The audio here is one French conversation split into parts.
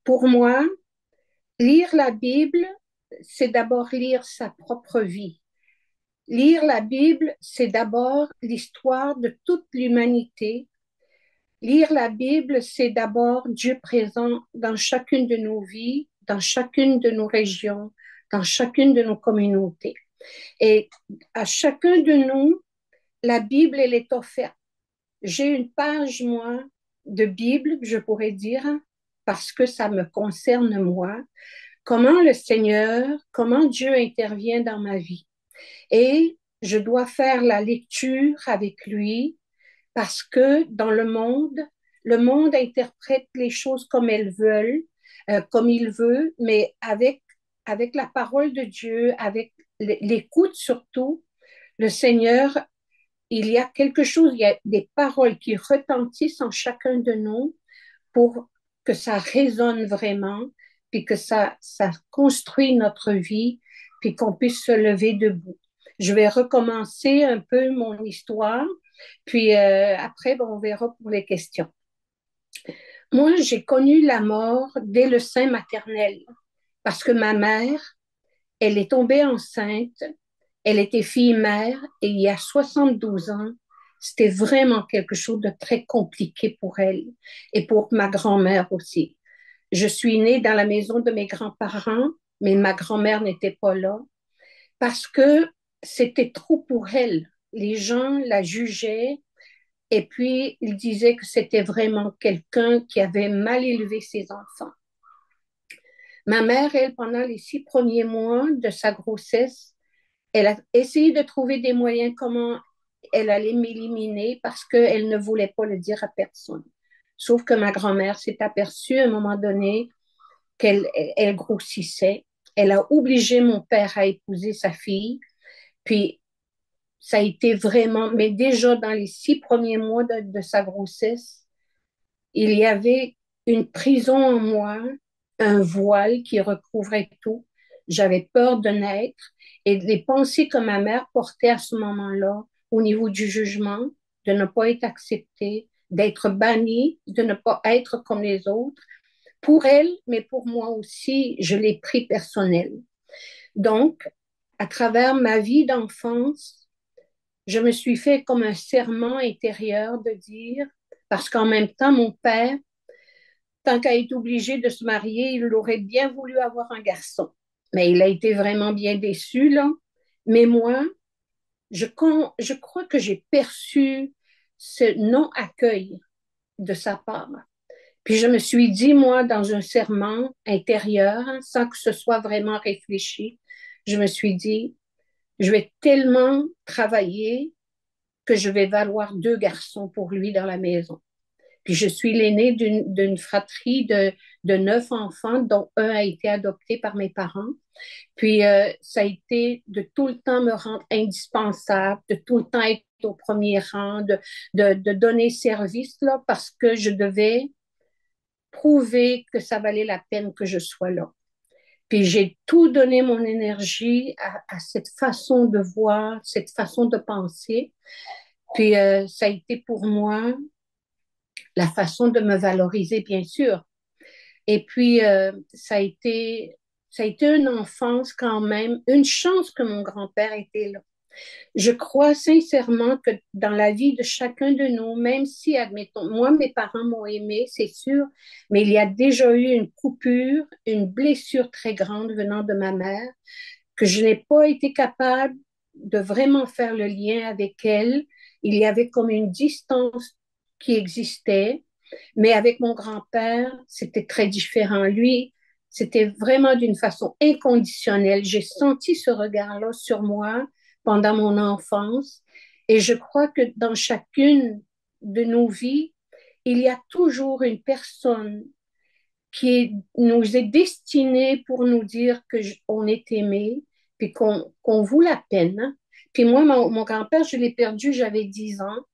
Pour moi, lire la Bible, c'est d'abord lire sa propre vie. Lire la Bible, c'est d'abord l'histoire de toute l'humanité. Lire la Bible, c'est d'abord Dieu présent dans chacune de nos vies, dans chacune de nos régions, dans chacune de nos communautés. Et à chacun de nous, la Bible, elle est offerte. J'ai une page, moi, de Bible, je pourrais dire, parce que ça me concerne moi, comment le Seigneur, comment Dieu intervient dans ma vie. Et je dois faire la lecture avec lui parce que dans le monde interprète les choses comme elles veulent, comme il veut, mais avec la parole de Dieu, avec l'écoute surtout, le Seigneur, il y a quelque chose, il y a des paroles qui retentissent en chacun de nous pour que ça résonne vraiment, puis que ça construit notre vie, puis qu'on puisse se lever debout. Je vais recommencer un peu mon histoire, puis après, ben, on verra pour les questions. Moi, j'ai connu la mort dès le sein maternel, parce que ma mère, elle est tombée enceinte, elle était fille-mère, et il y a 72 ans, c'était vraiment quelque chose de très compliqué pour elle et pour ma grand-mère aussi. Je suis née dans la maison de mes grands-parents, mais ma grand-mère n'était pas là parce que c'était trop pour elle. Les gens la jugeaient et puis ils disaient que c'était vraiment quelqu'un qui avait mal élevé ses enfants. Ma mère, elle, pendant les 6 premiers mois de sa grossesse, elle a essayé de trouver des moyens comment elle allait m'éliminer parce qu'elle ne voulait pas le dire à personne. Sauf que ma grand-mère s'est aperçue à un moment donné qu'elle grossissait. Elle a obligé mon père à épouser sa fille. Puis, ça a été vraiment, mais déjà dans les 6 premiers mois de sa grossesse, il y avait une prison en moi, un voile qui recouvrait tout. J'avais peur de naître et les pensées que ma mère portait à ce moment-là au niveau du jugement, de ne pas être acceptée, d'être bannie, de ne pas être comme les autres, pour elle, mais pour moi aussi, je l'ai pris personnel. Donc, à travers ma vie d'enfance, je me suis fait comme un serment intérieur de dire, parce qu'en même temps, mon père, tant qu'à être obligé de se marier, il aurait bien voulu avoir un garçon. Mais il a été vraiment bien déçu, là. Mais moi, je crois que j'ai perçu ce non-accueil de sa part. Puis je me suis dit, moi, dans un serment intérieur, hein, sans que ce soit vraiment réfléchi, je me suis dit, je vais tellement travailler que je vais valoir 2 garçons pour lui dans la maison. Puis je suis l'aînée d'une fratrie de 9 enfants, dont un a été adopté par mes parents. Puis ça a été de tout le temps me rendre indispensable, de tout le temps être au premier rang, de donner service là, parce que je devais prouver que ça valait la peine que je sois là. Puis j'ai tout donné mon énergie à cette façon de voir, cette façon de penser. Puis ça a été pour moi la façon de me valoriser, bien sûr. Et puis ça a été une enfance quand même, une chance que mon grand-père était là. Je crois sincèrement que dans la vie de chacun de nous, même si, admettons, moi, mes parents m'ont aimé, c'est sûr, mais il y a déjà eu une coupure, une blessure très grande venant de ma mère, que je n'ai pas été capable de vraiment faire le lien avec elle. Il y avait comme une distance qui existait, mais avec mon grand-père, c'était très différent. Lui, c'était vraiment d'une façon inconditionnelle. J'ai senti ce regard-là sur moi pendant mon enfance. Et je crois que dans chacune de nos vies, il y a toujours une personne nous est destinée pour nous dire qu'on est aimé, puis qu'on vaut la peine. Hein. Puis moi, mon grand-père, je l'ai perdu, j'avais 10 ans.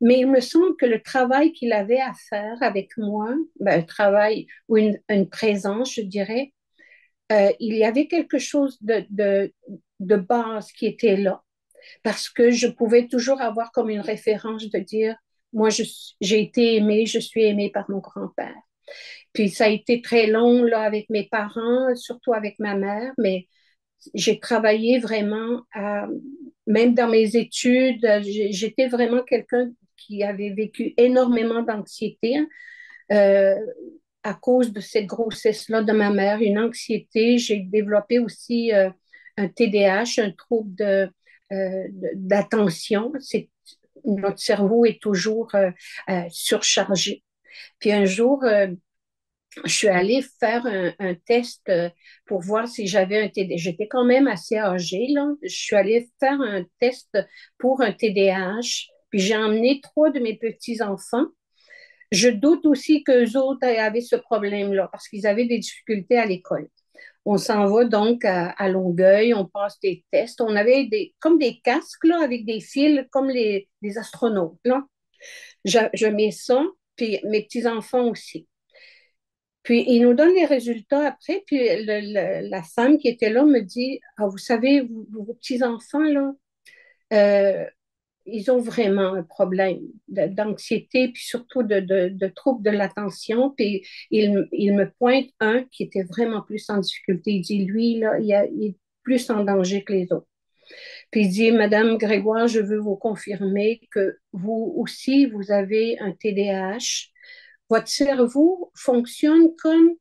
Mais il me semble que le travail qu'il avait à faire avec moi, ben, un travail ou une présence, je dirais, il y avait quelque chose de base qui était là parce que je pouvais toujours avoir comme une référence de dire, moi, j'ai été aimée, je suis aimée par mon grand-père. Puis ça a été très long là, avec mes parents, surtout avec ma mère, mais j'ai travaillé vraiment même dans mes études, j'étais vraiment quelqu'un qui avait vécu énormément d'anxiété, hein, euh, à cause de cette grossesse-là de ma mère, une anxiété. J'ai développé aussi un TDAH, un trouble d'attention. Notre cerveau est toujours surchargé. Puis un jour, je suis allée faire un test pour voir si j'avais un TDAH. J'étais quand même assez âgée, là. Je suis allée faire un test pour un TDAH, puis j'ai emmené trois de mes petits-enfants. Je doute aussi qu'eux autres avaient ce problème-là parce qu'ils avaient des difficultés à l'école. On s'en va donc à Longueuil, on passe des tests. On avait comme des casques là, avec des fils comme les astronautes. Là. Je mets ça, puis mes petits-enfants aussi. Puis ils nous donnent les résultats après, puis la femme qui était là me dit, ah, vous savez, vos petits-enfants, là, euh, ils ont vraiment un problème d'anxiété, puis surtout de troubles de l'attention. Puis il me pointe un qui était vraiment plus en difficulté. Il dit, lui, là, il est plus en danger que les autres. Puis il dit, Madame Grégoire, je veux vous confirmer que vous aussi, vous avez un TDAH. Votre cerveau fonctionne comme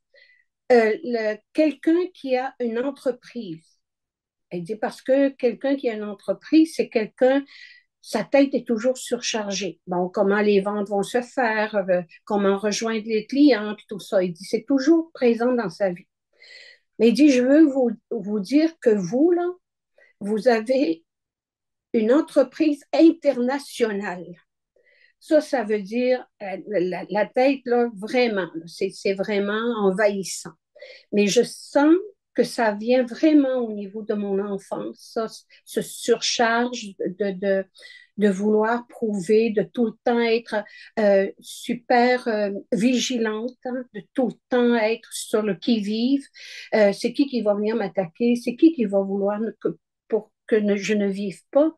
quelqu'un qui a une entreprise. Elle dit parce que quelqu'un qui a une entreprise, c'est quelqu'un, sa tête est toujours surchargée. Bon, comment les ventes vont se faire, comment rejoindre les clients, puis tout ça. Il dit, c'est toujours présent dans sa vie. Mais il dit, je veux vous dire que vous, là, vous avez une entreprise internationale. Ça veut dire la tête, là, vraiment, c'est vraiment envahissant. Mais je sens que ça vient vraiment au niveau de mon enfance, ça, ce surcharge de vouloir prouver, de tout le temps être super vigilante, hein, de tout le temps être sur le qui-vive. C'est qui va venir m'attaquer? C'est qui va vouloir pour que je ne vive pas?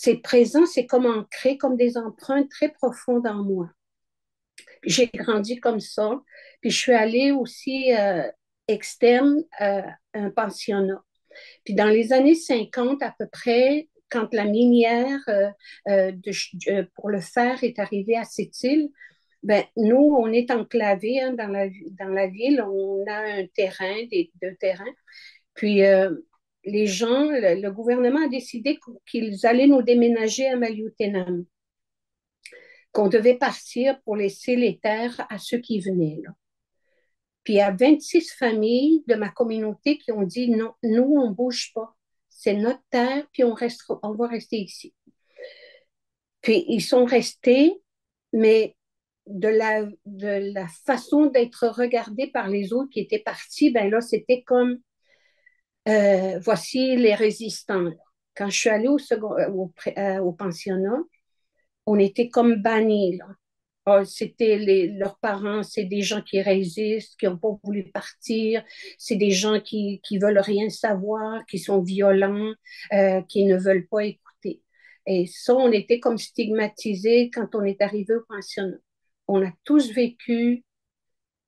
C'est présent, c'est comme ancré, comme des empreintes très profondes en moi. J'ai grandi comme ça. Puis je suis allée aussi externe à un pensionnat. Puis dans les années 50 à peu près, quand la minière pour le fer est arrivée à cette île, ben, nous, on est enclavés hein, dans la ville. On a un terrain, deux terrains. Puis les gens, le gouvernement a décidé qu'ils allaient nous déménager à Maliotenam, qu'on devait partir pour laisser les terres à ceux qui venaient. Là. Puis il y a 26 familles de ma communauté qui ont dit non, nous, on ne bouge pas. C'est notre terre, puis on va rester ici. Puis ils sont restés, mais de la façon d'être regardés par les autres qui étaient partis, ben là, c'était comme voici les résistants. Quand je suis allée au pensionnat, on était comme bannis. Là. Oh, leurs parents, c'est des gens qui résistent, qui n'ont pas voulu partir, c'est des gens qui veulent rien savoir, qui sont violents, qui ne veulent pas écouter. Et ça, on était comme stigmatisés quand on est arrivé au pensionnat. On a tous vécu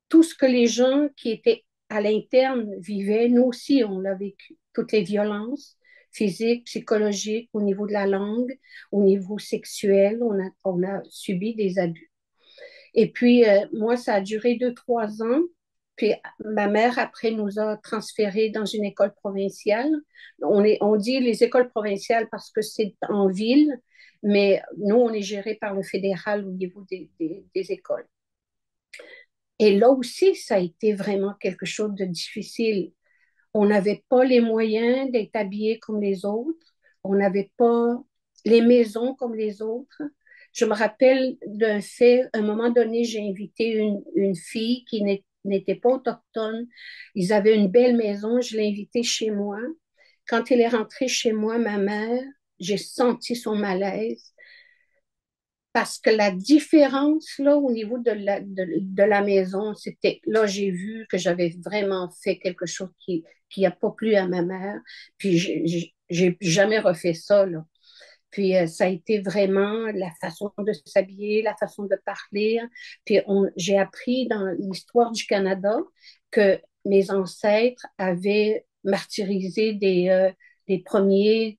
tout ce que les gens qui étaient à l'interne vivaient, nous aussi, on l'a vécu. Toutes les violences physiques, psychologiques, au niveau de la langue, au niveau sexuel, on a subi des abus. Et puis, moi, ça a duré 2, 3 ans. Puis, ma mère, après, nous a transférés dans une école provinciale. On dit les écoles provinciales parce que c'est en ville, mais nous, on est géré par le fédéral au niveau des écoles. Et là aussi, ça a été vraiment quelque chose de difficile. On n'avait pas les moyens d'être habillés comme les autres. On n'avait pas les maisons comme les autres. Je me rappelle d'un fait, à un moment donné, j'ai invité une fille qui n'était pas autochtone. Ils avaient une belle maison, je l'ai invitée chez moi. Quand elle est rentrée chez moi, ma mère, j'ai senti son malaise parce que la différence là au niveau de la maison, c'était là j'ai vu que j'avais vraiment fait quelque chose qui a pas plu à ma mère, puis j'ai jamais refait ça là. Puis ça a été vraiment la façon de s'habiller, la façon de parler. Puis j'ai appris dans l'histoire du Canada que mes ancêtres avaient martyrisé des premiers,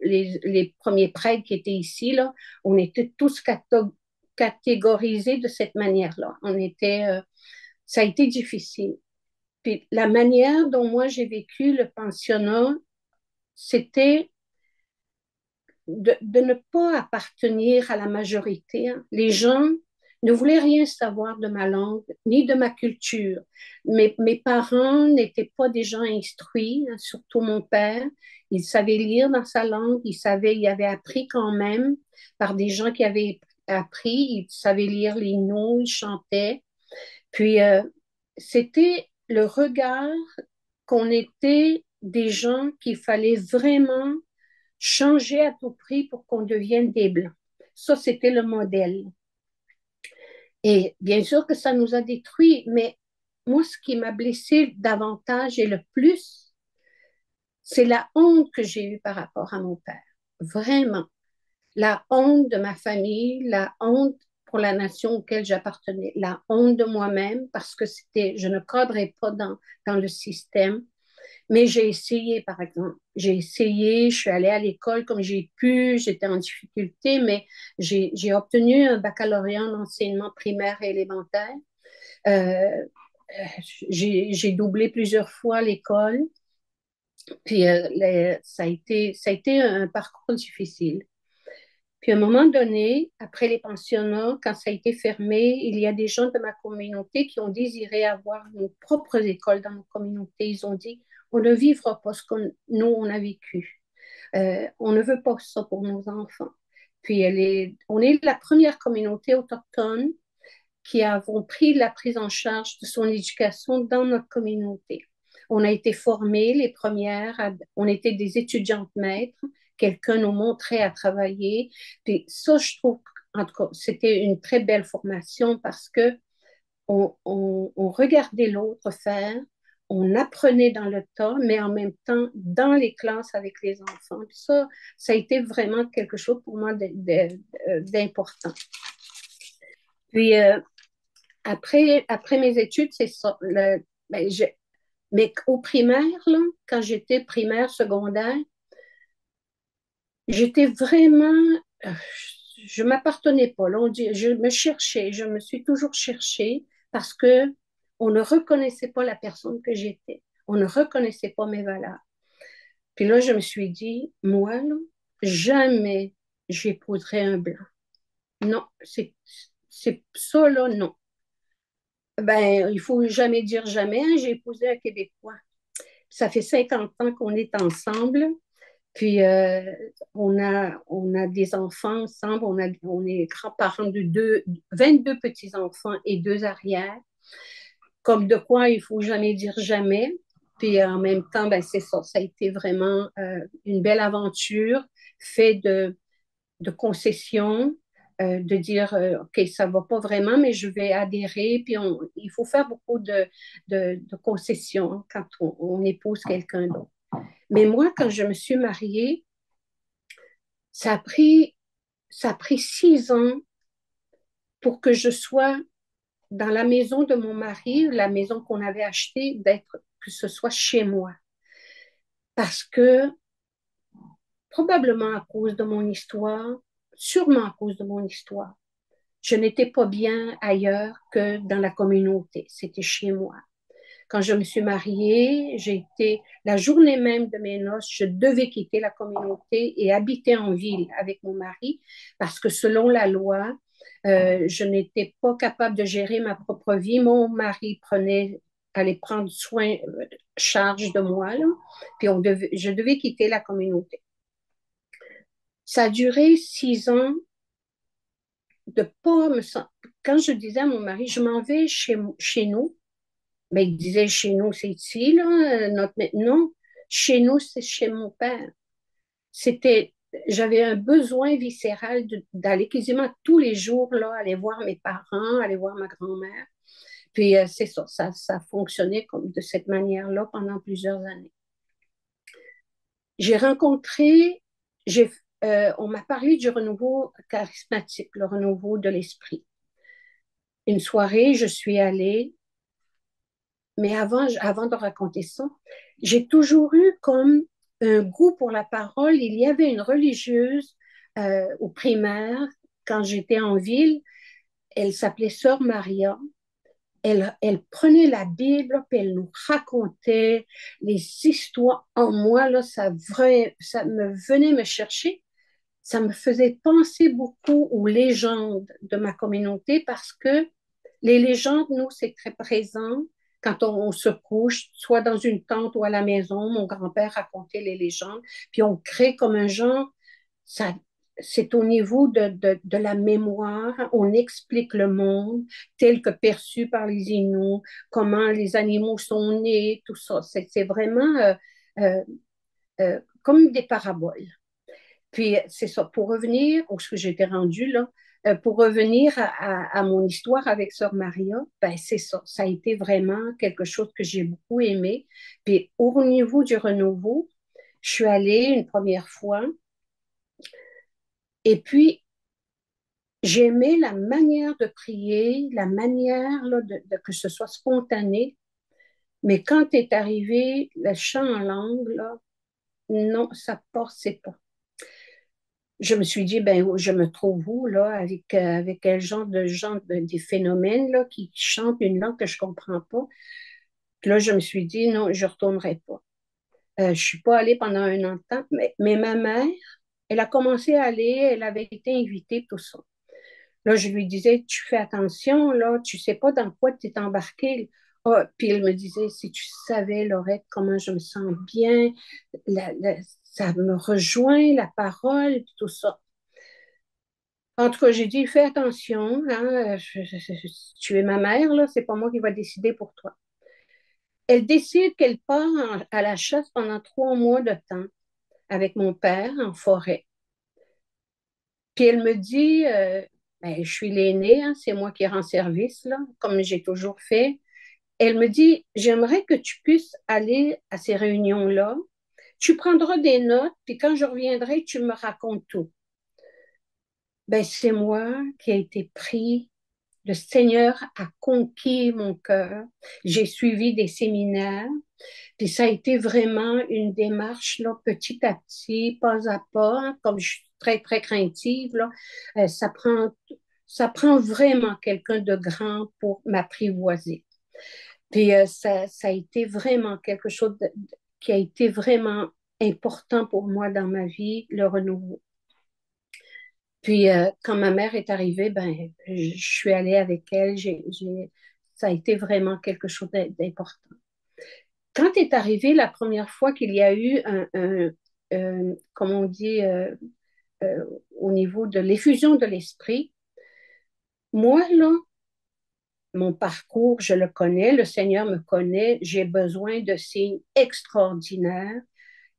les premiers prêtres qui étaient ici. Là. On était tous catégorisés de cette manière-là. Ça a été difficile. Puis la manière dont moi j'ai vécu le pensionnat, c'était de ne pas appartenir à la majorité. Hein. Les gens ne voulaient rien savoir de ma langue ni de ma culture. Mes parents n'étaient pas des gens instruits, hein, surtout mon père. Il savait lire dans sa langue, il avait appris quand même par des gens qui avaient appris, il savait lire les noms, il chantait. Puis c'était le regard qu'on était des gens qu'il fallait vraiment changer à tout prix pour qu'on devienne des Blancs. Ça, c'était le modèle. Et bien sûr que ça nous a détruits, mais moi, ce qui m'a blessé davantage et le plus, c'est la honte que j'ai eue par rapport à mon père. Vraiment. La honte de ma famille, la honte pour la nation auquel j'appartenais, la honte de moi-même parce que je ne cadrais pas dans le système. Mais j'ai essayé, par exemple. J'ai essayé, je suis allée à l'école comme j'ai pu, j'étais en difficulté, mais j'ai obtenu un baccalauréat en enseignement primaire et élémentaire. Euh, j'ai doublé plusieurs fois l'école, puis ça a été un parcours difficile. Puis à un moment donné, après les pensionnats, quand ça a été fermé, il y a des gens de ma communauté qui ont désiré avoir nos propres écoles dans nos communautés. Ils ont dit, on ne vivra pas ce que nous, on a vécu. On ne veut pas ça pour nos enfants. Puis on est la première communauté autochtone qui avons pris la prise en charge de son éducation dans notre communauté. On a été formés les premières, on était des étudiantes maîtres, quelqu'un nous montrait à travailler. Puis ça, je trouve, en tout cas, c'était une très belle formation parce que on regardait l'autre faire, on apprenait dans le tas, mais en même temps dans les classes avec les enfants. Puis ça a été vraiment quelque chose pour moi d'important. Puis après mes études, c'est ça. Ben, mais au primaire, là, quand j'étais primaire, secondaire, j'étais vraiment. euh, je m'appartenais pas. Là, je me cherchais, je me suis toujours cherchée parce que on ne reconnaissait pas la personne que j'étais. On ne reconnaissait pas mes valeurs. Puis là, je me suis dit, moi, là, jamais j'épouserai un blanc. Non, c'est ça, là, non. Ben, il faut jamais dire jamais. Hein, j'ai épousé un Québécois. Ça fait 50 ans qu'on est ensemble. Puis, on a des enfants ensemble. On est grands-parents de 22 petits-enfants et deux arrières. Comme de quoi, il faut jamais dire jamais. Puis, en même temps, ben, c'est ça. Ça a été vraiment une belle aventure, faite de concessions, de dire, OK, ça ne va pas vraiment, mais je vais adhérer. Puis il faut faire beaucoup de concessions hein, quand on épouse quelqu'un d'autre. Mais moi, quand je me suis mariée, ça a pris, ça a pris 6 ans pour que je sois dans la maison de mon mari, la maison qu'on avait achetée, que ce soit chez moi. Parce que, probablement à cause de mon histoire, sûrement à cause de mon histoire, je n'étais pas bien ailleurs que dans la communauté. C'était chez moi. Quand je me suis mariée, la journée même de mes noces, je devais quitter la communauté et habiter en ville avec mon mari parce que selon la loi, je n'étais pas capable de gérer ma propre vie. Mon mari allait prendre soin, charge de moi, là, puis je devais quitter la communauté. Ça a duré 6 ans de pas me sentir. Quand je disais à mon mari, je m'en vais chez nous, ben, il disait chez nous, c'est ici, là, non, chez nous, c'est chez mon père. C'était, j'avais un besoin viscéral d'aller quasiment tous les jours, là, aller voir mes parents, aller voir ma grand-mère. Puis c'est ça fonctionnait comme de cette manière-là pendant plusieurs années. J'ai rencontré on m'a parlé du renouveau charismatique, le renouveau de l'esprit. Une soirée, je suis allée, mais avant de raconter ça, j'ai toujours eu comme un goût pour la parole. Il y avait une religieuse au primaire, quand j'étais en ville, elle s'appelait Sœur Maria. Elle prenait la Bible, puis elle nous racontait les histoires. En moi, là, ça me venait me chercher. Ça me faisait penser beaucoup aux légendes de ma communauté parce que les légendes, nous, c'est très présent quand on se couche, soit dans une tente ou à la maison. Mon grand-père racontait les légendes, puis on crée comme un genre, ça, c'est au niveau de la mémoire, on explique le monde tel que perçu par les Inuits, comment les animaux sont nés, tout ça. C'est vraiment euh, comme des paraboles. Puis c'est ça, pour revenir où ce que j'étais rendue là, pour revenir à mon histoire avec Sœur Maria, ben c'est ça, ça a été vraiment quelque chose que j'ai beaucoup aimé. Puis au niveau du renouveau, je suis allée une première fois et puis j'aimais la manière de prier, la manière là, que ce soit spontané, mais quand est arrivé le chant en langue, là, non, ça passait pas. Je me suis dit, ben, je me trouve où, là, avec quel genre de des phénomènes, là, qui chantent une langue que je comprends pas. Puis là, je me suis dit, non, je retournerai pas. Je suis pas allée pendant un an de temps, mais ma mère, elle a commencé à aller, elle avait été invitée, tout ça. Là, je lui disais, tu fais attention, là, tu sais pas dans quoi tu es embarqué. Ah, puis elle me disait, si tu savais, Laurette, comment je me sens bien, ça me rejoint, la parole, tout ça. En tout cas, j'ai dit, fais attention, hein, tu es ma mère, là, c'est pas moi qui va décider pour toi. Elle décide qu'elle part à la chasse pendant 3 mois de temps avec mon père en forêt. Puis elle me dit, ben, je suis l'aînée, hein, c'est moi qui rends service, là, comme j'ai toujours fait. Elle me dit, j'aimerais que tu puisses aller à ces réunions-là. Tu prendras des notes, puis quand je reviendrai, tu me racontes tout. Ben, c'est moi qui ai été pris. Le Seigneur a conquis mon cœur. J'ai suivi des séminaires, puis ça a été vraiment une démarche là, petit à petit, pas à pas, hein, comme je suis très, très craintive, là, ça prend vraiment quelqu'un de grand pour m'apprivoiser. Puis ça a été vraiment quelque chose qui a été vraiment important pour moi dans ma vie, le renouveau. Puis quand ma mère est arrivée, ben, je suis allée avec elle. Ça a été vraiment quelque chose d'important. Quand est arrivée la première fois qu'il y a eu comme on dit, euh, au niveau de l'effusion de l'esprit, moi, là, mon parcours, je le connais, le Seigneur me connaît, j'ai besoin de signes extraordinaires,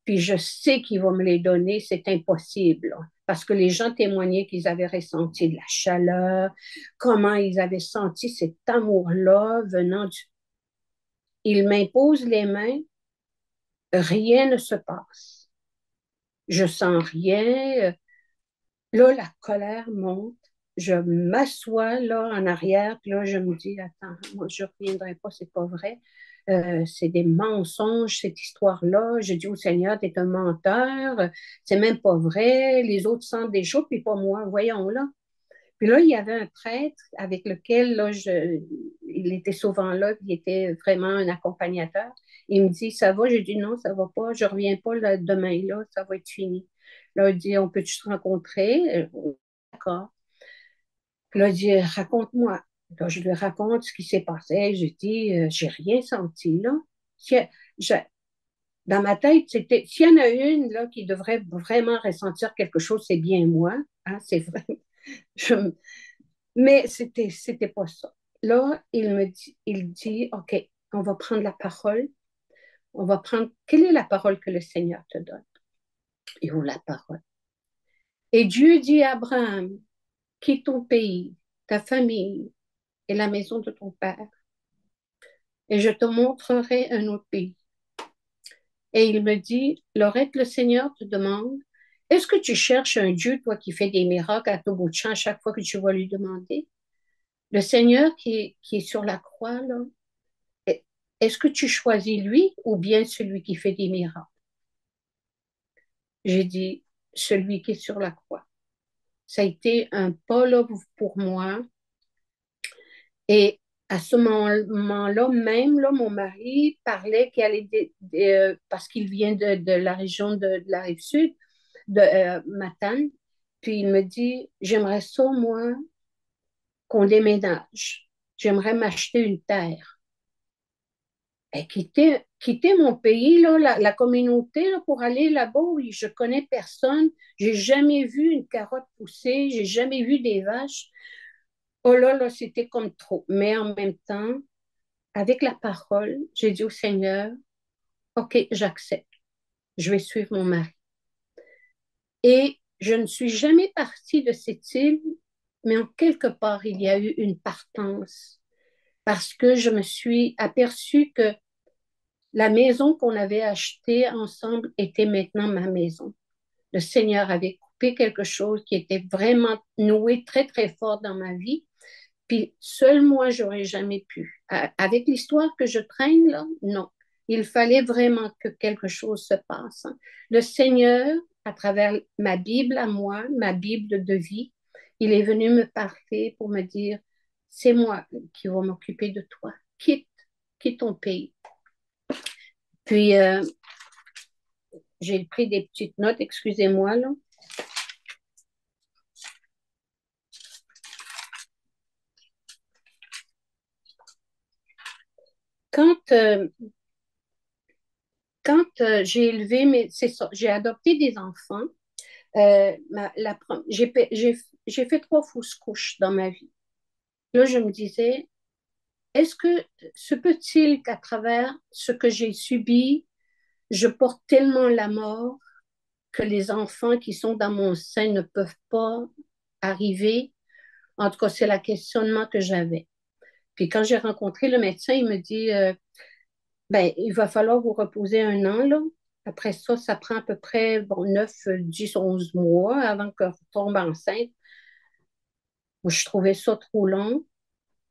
puis je sais qu'il va me les donner, c'est impossible, là, parce que les gens témoignaient qu'ils avaient ressenti de la chaleur, comment ils avaient senti cet amour-là venant du... Il m'impose les mains, rien ne se passe. Je sens rien. Là, la colère monte. Je m'assois là en arrière, puis là, je me dis, attends, moi, je ne reviendrai pas, c'est pas vrai. C'est des mensonges, cette histoire-là. Je dis au Seigneur, tu es un menteur, c'est même pas vrai. Les autres sentent des choses, puis pas moi. Voyons là. Puis là, il y avait un prêtre avec lequel là, il était souvent là, il était vraiment un accompagnateur. Il me dit, ça va? J'ai dit, non, ça va pas, je reviens pas là, demain, là, ça va être fini. Là, il dit, on peut-tu se rencontrer? D'accord. Puis là, il dit, raconte-moi. Là, je lui raconte ce qui s'est passé. Je dis, j'ai rien senti, là. Si- je- Dans ma tête, c'était, s'il y en a une, là, qui devrait vraiment ressentir quelque chose, c'est bien moi. Hein, c'est vrai. Je, mais c'était pas ça. Là, il dit, OK, on va prendre la parole. On va prendre, quelle est la parole que le Seigneur te donne? Et on la parole. Et Dieu dit à Abraham, quitte ton pays, ta famille et la maison de ton père, et je te montrerai un autre pays. Et il me dit, Laurette, le Seigneur te demande, Est-ce que tu cherches un Dieu, toi, qui fait des miracles à tout bout de champ à chaque fois que tu vas lui demander? Le Seigneur qui est sur la croix, là, est-ce que tu choisis lui ou bien celui qui fait des miracles? J'ai dit, celui qui est sur la croix. Ça a été un pas là pour moi. Et à ce moment-là, même là, mon mari parlait qu'il allait, parce qu'il vient de la région de la Rive-Sud, de Matane, puis il me dit, j'aimerais ça, moi, qu'on déménage. J'aimerais m'acheter une terre. Et quitter mon pays, là, la communauté, là, pour aller là-bas où je connais personne. J'ai jamais vu une carotte pousser, j'ai jamais vu des vaches. Oh là, c'était comme trop. Mais en même temps, avec la parole, j'ai dit au Seigneur, OK, j'accepte. Je vais suivre mon mari. Et je ne suis jamais partie de cette île, mais en quelque part, il y a eu une partance parce que je me suis aperçue que la maison qu'on avait achetée ensemble était maintenant ma maison. Le Seigneur avait coupé quelque chose qui était vraiment noué très, très fort dans ma vie. Puis seul moi, j'aurais jamais pu. Avec l'histoire que je traîne là, non. Il fallait vraiment que quelque chose se passe. Le Seigneur, à travers ma Bible à moi, ma Bible de vie, il est venu me parler pour me dire, c'est moi qui vais m'occuper de toi. Quitte ton pays. Puis, j'ai pris des petites notes, excusez-moi, là. Quand, euh, quand j'ai élevé, c'est ça, j'ai adopté des enfants. J'ai fait 3 fausses couches dans ma vie. Là, je me disais, est-ce que se peut-il qu'à travers ce que j'ai subi, je porte tellement la mort que les enfants qui sont dans mon sein ne peuvent pas arriver? En tout cas, c'est le questionnement que j'avais. Puis quand j'ai rencontré le médecin, il me dit, ben, il va falloir vous reposer 1 an, là. Après ça, ça prend à peu près bon, 9, 10, 11 mois avant que je tombe enceinte. Moi, je trouvais ça trop long.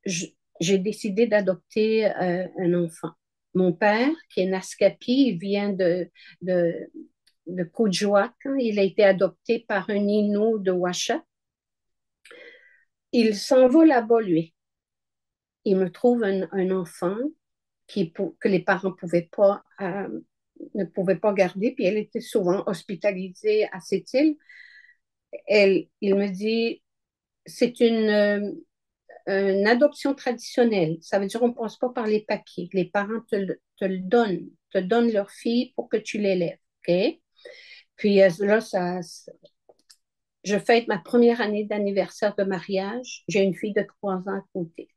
Je- j'ai décidé d'adopter un enfant. Mon père, qui est Naskapi, il vient de, de Kuujjuaq, hein. Il a été adopté par un Innu de Washa. Il s'en va là-bas, lui. Il me trouve un enfant que les parents ne pouvaient pas garder, puis elle était souvent hospitalisée à cette île. Il me dit, c'est une adoption traditionnelle. Ça veut dire qu'on ne passe pas par les papiers. Les parents te le donnent, te donnent leur fille pour que tu l'élèves. OK? Puis là, je fête ma première année d'anniversaire de mariage. J'ai une fille de 3 ans à côté.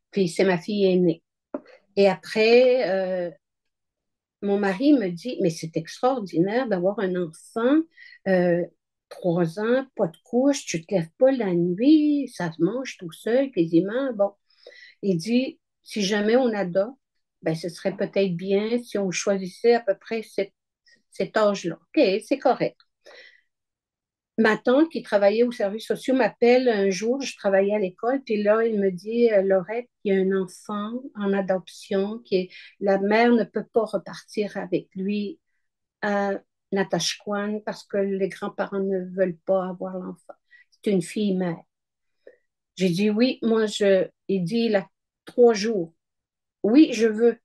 Puis c'est ma fille aînée. Et après, mon mari me dit, mais c'est extraordinaire d'avoir un enfant, euh, 3 ans, pas de couche, tu te lèves pas la nuit, ça se mange tout seul quasiment. Bon, il dit, si jamais on adopte, ben, ce serait peut-être bien si on choisissait à peu près cet âge-là. OK, c'est correct. Ma tante qui travaillait au service social m'appelle un jour, je travaillais à l'école, puis là, il me dit, Laurette, il y a un enfant en adoption, la mère ne peut pas repartir avec lui à Natashquan parce que les grands-parents ne veulent pas avoir l'enfant. C'est une fille-mère. J'ai dit oui, il dit, il a 3 jours. Oui, je veux.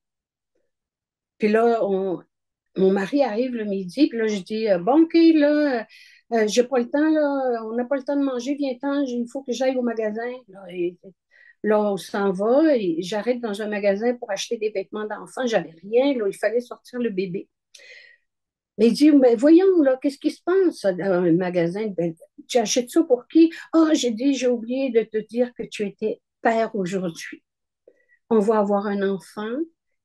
Puis là, mon mari arrive le midi, puis là, je dis, bon, OK, là, j'ai pas le temps, là, on n'a pas le temps de manger, viens-t'en, il faut que j'aille au magasin. Là, on s'en va, et j'arrête dans un magasin pour acheter des vêtements d'enfant, j'avais rien, là, il fallait sortir le bébé. Mais il dit, mais voyons, là, qu'est-ce qui se passe dans un magasin? Ben, tu achètes ça pour qui? Ah, j'ai dit, j'ai oublié de te dire que tu étais père aujourd'hui. On va avoir un enfant.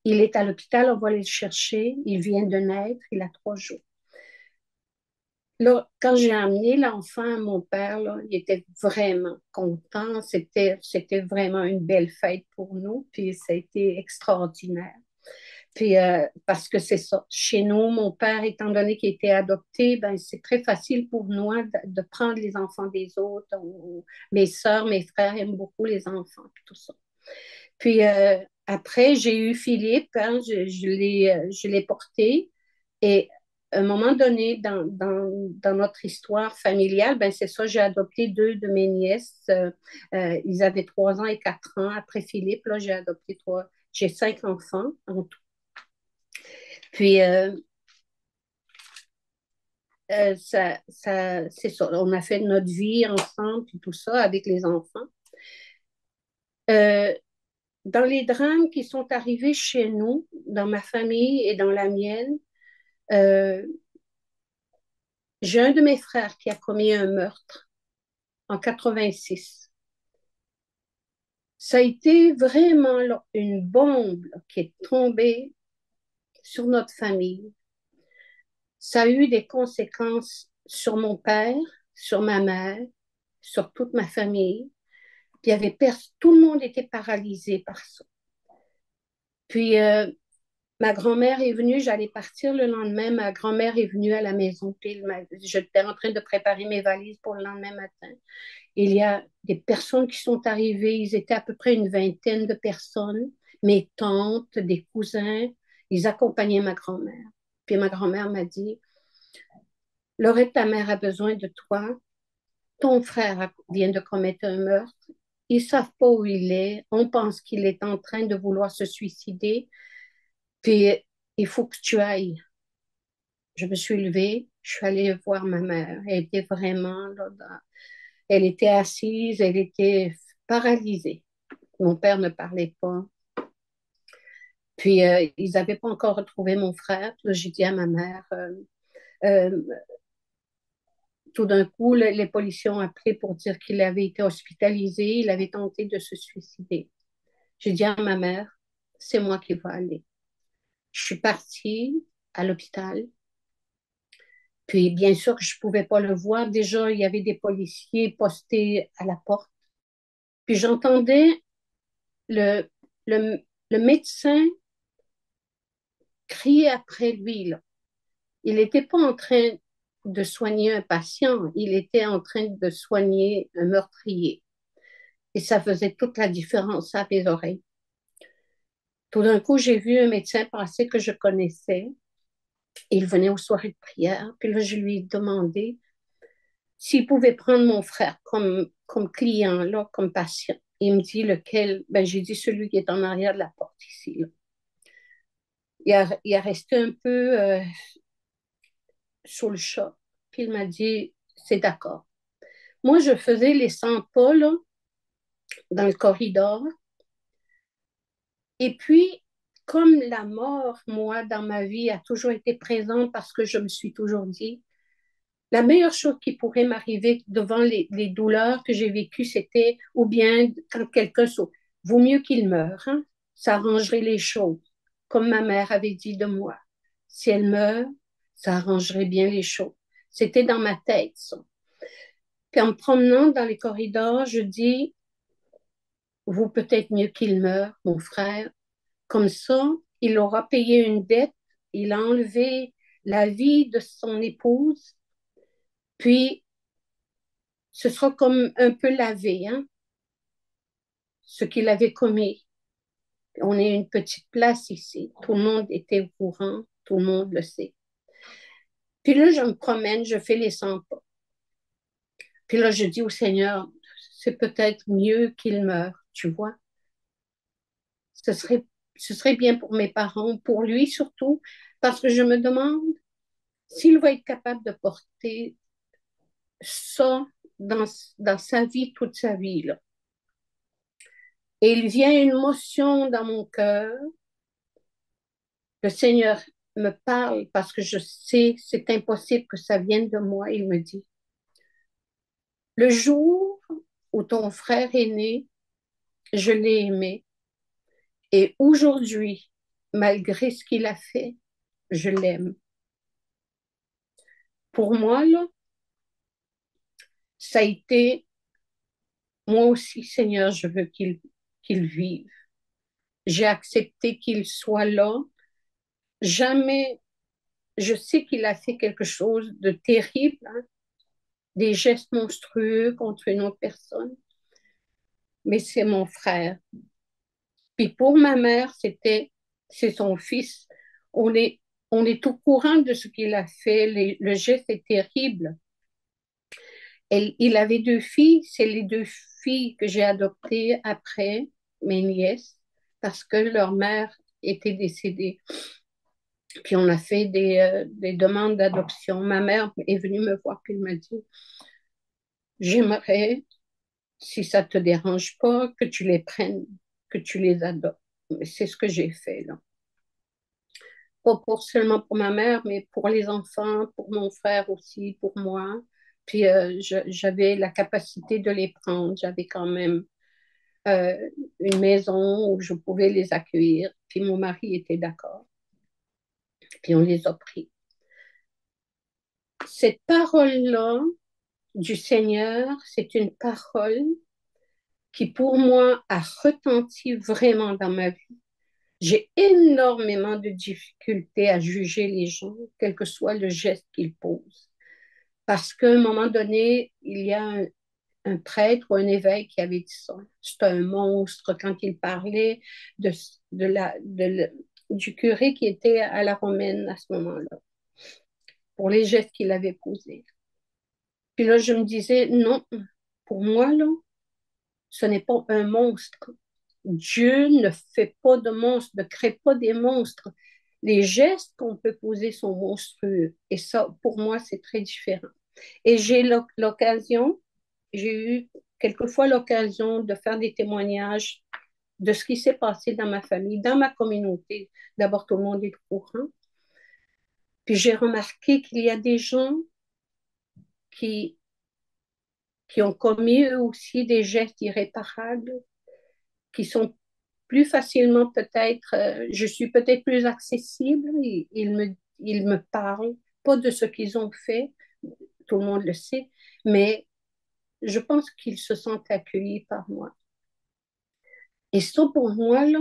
Il est à l'hôpital, on va aller le chercher. Il vient de naître, il a 3 jours. Là, quand j'ai amené l'enfant à mon père, là, il était vraiment content. C'était vraiment une belle fête pour nous, puis ça a été extraordinaire. Puis, parce que c'est ça. Chez nous, mon père, étant donné qu'il était adopté, ben, c'est très facile pour nous hein, de prendre les enfants des autres. Mes sœurs, mes frères aiment beaucoup les enfants, puis tout ça. Puis après, j'ai eu Philippe, hein, je l'ai porté. Et à un moment donné, dans notre histoire familiale, ben, c'est ça, j'ai adopté deux de mes nièces. Ils avaient 3 ans et 4 ans. Après Philippe, là, j'ai adopté trois. J'ai 5 enfants en tout. Puis, c'est ça. On a fait notre vie ensemble, puis tout ça, avec les enfants. Euh, dans les drames qui sont arrivés chez nous, dans ma famille et dans la mienne, euh, j'ai un de mes frères qui a commis un meurtre en 86. Ça a été vraiment là, une bombe là, qui est tombée sur notre famille. Ça a eu des conséquences sur mon père, sur ma mère, sur toute ma famille. Puis il y avait tout le monde était paralysé par ça. Puis ma grand-mère est venue, j'allais partir le lendemain, ma grand-mère est venue à la maison, puis j'étais en train de préparer mes valises pour le lendemain matin. Il y a des personnes qui sont arrivées, ils étaient à peu près une vingtaine de personnes, mes tantes, des cousins, ils accompagnaient ma grand-mère. Puis ma grand-mère m'a dit, Laurette, ta mère a besoin de toi, ton frère vient de commettre un meurtre, ils ne savent pas où il est, on pense qu'il est en train de vouloir se suicider, puis il faut que tu ailles. Je me suis levée, je suis allée voir ma mère. Elle était vraiment là, elle était assise, elle était paralysée. Mon père ne parlait pas. Puis, ils n'avaient pas encore retrouvé mon frère. Puis là, j'ai dit à ma mère, euh, tout d'un coup, les policiers ont appelé pour dire qu'il avait été hospitalisé, il avait tenté de se suicider. J'ai dit à ma mère, c'est moi qui vais aller. Je suis partie à l'hôpital. Puis, bien sûr que je ne pouvais pas le voir. Déjà, il y avait des policiers postés à la porte. Puis, j'entendais le, le, le médecin crier après lui, là. Il n'était pas en train de soigner un patient, il était en train de soigner un meurtrier. Et ça faisait toute la différence à mes oreilles. Tout d'un coup, j'ai vu un médecin passer que je connaissais. Il venait aux soirées de prière. Puis là, je lui ai demandé s'il pouvait prendre mon frère comme client, là, comme patient. Il me dit lequel. Ben, j'ai dit celui qui est en arrière de la porte ici. Là. Il a resté un peu sous le choc. Puis il m'a dit, c'est d'accord. Moi, je faisais les 100 pas là, dans le corridor. Et puis, comme la mort, moi, dans ma vie, a toujours été présente parce que je me suis toujours dit, la meilleure chose qui pourrait m'arriver devant les douleurs que j'ai vécues, c'était, ou bien quand quelqu'un saute, vaut mieux qu'il meure, hein? Ça arrangerait les choses, comme ma mère avait dit de moi. Si elle meurt, ça arrangerait bien les choses. C'était dans ma tête, ça. Puis en me promenant dans les corridors, je dis, vaut peut-être mieux qu'il meure, mon frère. Comme ça, il aura payé une dette, il a enlevé la vie de son épouse, puis ce sera comme un peu lavé, hein, ce qu'il avait commis. On est une petite place ici, tout le monde était au courant, tout le monde le sait. Puis là, je me promène, je fais les 100 pas. Puis là, je dis au Seigneur, c'est peut-être mieux qu'il meure, tu vois. Ce serait, ce serait bien pour mes parents, pour lui surtout, parce que je me demande s'il va être capable de porter ça dans, dans sa vie, toute sa vie. Là. Et il vient une motion dans mon cœur. Le Seigneur me parle parce que je sais c'est impossible que ça vienne de moi. Il me dit, le jour où ton frère est né, je l'ai aimé. Et aujourd'hui, malgré ce qu'il a fait, je l'aime. Pour moi, là, ça a été, moi aussi, Seigneur, je veux qu'il vive. J'ai accepté qu'il soit là jamais, je sais qu'il a fait quelque chose de terrible, hein, des gestes monstrueux contre une autre personne, mais c'est mon frère. Puis pour ma mère, c'est son fils. On est, on est au courant de ce qu'il a fait. Le geste est terrible. Il avait deux filles. C'est les deux filles que j'ai adoptées après mes nièces parce que leur mère était décédée. Puis on a fait des demandes d'adoption. Ma mère est venue me voir puis elle m'a dit, j'aimerais, si ça te dérange pas, que tu les prennes, que tu les adoptes. C'est ce que j'ai fait, là. Pas pour seulement pour ma mère, mais pour les enfants, pour mon frère aussi, pour moi. Puis j'avais la capacité de les prendre. J'avais quand même euh, une maison où je pouvais les accueillir. Puis mon mari était d'accord. Puis on les a pris. Cette parole-là du Seigneur, c'est une parole qui pour moi a retenti vraiment dans ma vie. J'ai énormément de difficultés à juger les gens, quel que soit le geste qu'ils posent. Parce qu'à un moment donné, il y a un prêtre ou un évêque qui avait dit ça. C'est un monstre quand il parlait de, du curé qui était à la romaine à ce moment-là, pour les gestes qu'il avait posés. Puis là, je me disais, non, pour moi, là, ce n'est pas un monstre. Dieu ne fait pas de monstres, ne crée pas des monstres. Les gestes qu'on peut poser sont monstrueux. Et ça, pour moi, c'est très différent. Et j'ai l'occasion, j'ai eu quelquefois l'occasion de faire des témoignages de ce qui s'est passé dans ma famille, dans ma communauté. D'abord, tout le monde est au courant. Puis j'ai remarqué qu'il y a des gens qui, qui ont commis eux aussi des gestes irréparables, qui sont plus facilement peut-être, je suis peut-être plus accessible, ils me parlent, pas de ce qu'ils ont fait, tout le monde le sait, mais je pense qu'ils se sentent accueillis par moi. Et ça, pour moi, là,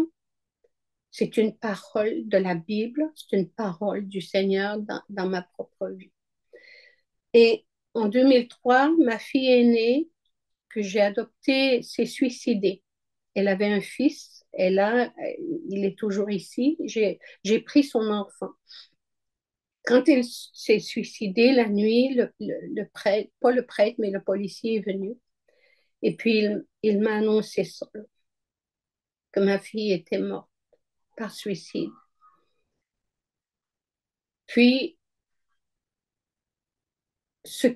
c'est une parole de la Bible, c'est une parole du Seigneur dans ma propre vie. Et en 2003, ma fille aînée, que j'ai adoptée, s'est suicidée. Elle avait un fils, il est toujours ici. J'ai pris son enfant. Quand elle s'est suicidée la nuit, le prêtre, pas le prêtre, mais le policier est venu. Et puis, il m'a annoncé ça, que ma fille était morte par suicide. Puis, ce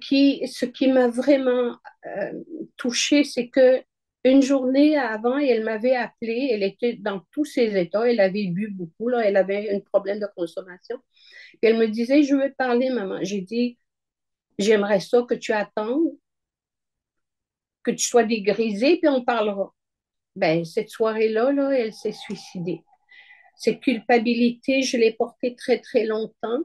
qui m'a vraiment euh, touchée, c'est que une journée avant, elle m'avait appelé, elle était dans tous ses états, elle avait bu beaucoup, là, elle avait un problème de consommation. Puis elle me disait, je veux te parler, maman. J'ai dit, j'aimerais ça que tu attendes, que tu sois dégrisée, puis on parlera. Ben, cette soirée-là, là, elle s'est suicidée. Cette culpabilité, je l'ai portée très, très longtemps,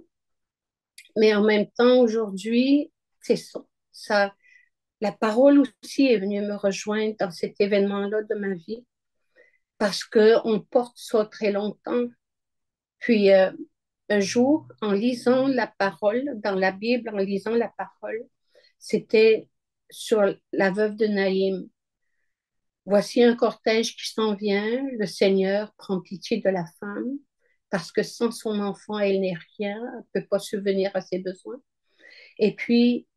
mais en même temps, aujourd'hui, c'est ça. Ça, la parole aussi est venue me rejoindre dans cet événement-là de ma vie, parce qu'on porte ça très longtemps. Puis, un jour, en lisant la parole, dans la Bible, en lisant la parole, c'était sur la veuve de Naïm. Voici un cortège qui s'en vient, le Seigneur prend pitié de la femme, parce que sans son enfant, elle n'est rien, elle ne peut pas subvenir à ses besoins. Et puis,